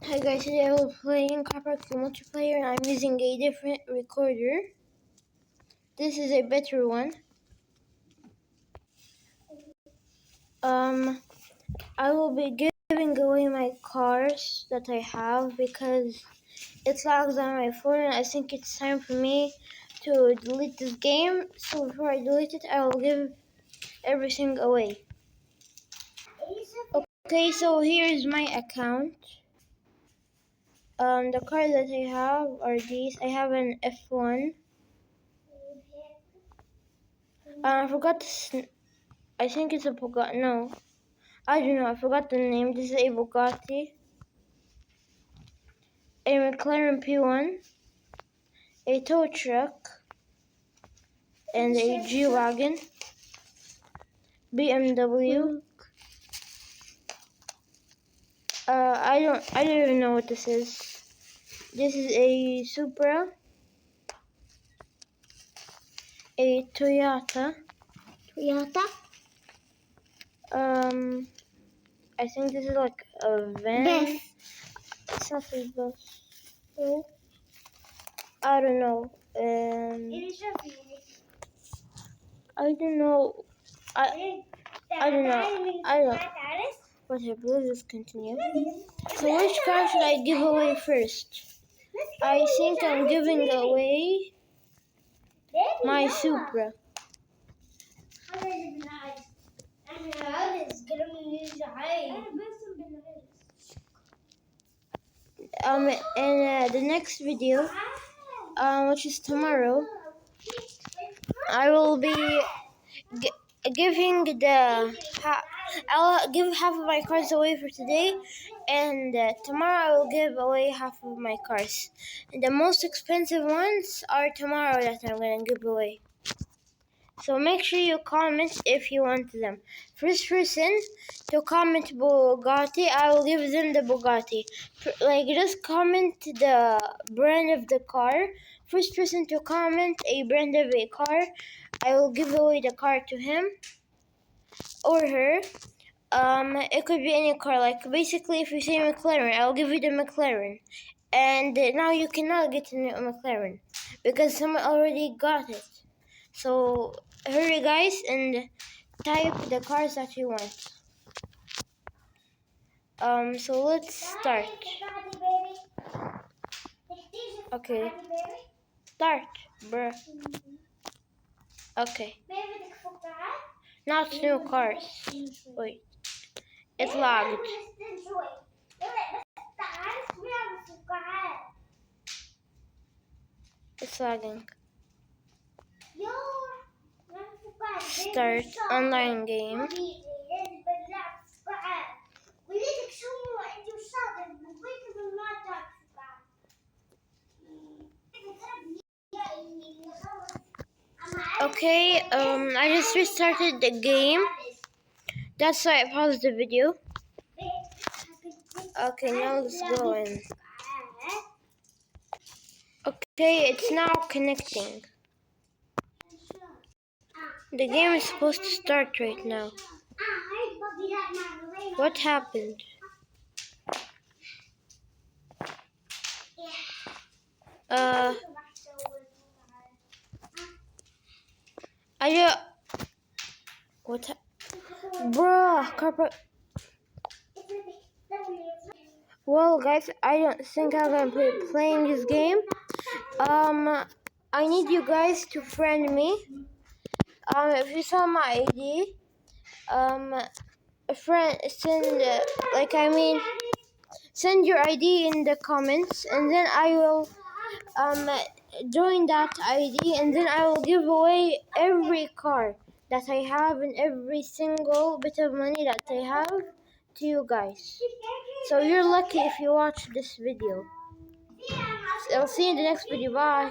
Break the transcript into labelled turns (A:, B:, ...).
A: Hi guys, today I will be playing Car Park multiplayer and I'm using a different recorder. This is a better one. I will be giving away my cars that I have because it lags on my phone and I think it's time for me to delete this game. So before I delete it, I will give everything away. Okay, so here's my account. The cars that I have are these. I have an F1. I forgot I think it's a Bugatti. No, I don't know. I forgot the name. This is a Bugatti, a McLaren P1, a tow truck, and a G-Wagon, BMW. I don't even know what this is. This is a Supra, a Toyota. I think this is like a van. It's not a bus. No. I don't know. I don't know. I don't know. I don't. Whatever. Let's just continue. So which car should I give away first? I think I'm giving away my Supra. In the next video, which is tomorrow, I will be giving I'll give half of my cars away for today, and tomorrow I will give away half of my cars. And the most expensive ones are tomorrow that I'm gonna give away. So make sure you comment if you want them. First person to comment Bugatti, I will give them the Bugatti. Like, just comment the brand of the car. First person to comment a brand of a car, I will give away the car to him or her. It could be any car. Like, basically, if you say McLaren, I'll give you the McLaren. And now you cannot get a McLaren because someone already got it. So hurry guys and type the cars that you want. So let's start. Okay. Start, bruh. Okay. Not new cars. Wait. It's lagged. It's lagging. Start online game. Okay, I just restarted the game. That's why I paused the video. Okay, now let's go in. Okay, it's now connecting. The game is supposed to start right now. What happened? What? Bruh, Carpet. Well, guys, I don't think I'm gonna be playing this game. I need you guys to friend me. If you saw my ID, a friend send your ID in the comments, and then I will join that ID, and then I will give away every car that I have and every single bit of money that I have to you guys. So you're lucky if you watch this video. I'll see you in the next video. Bye.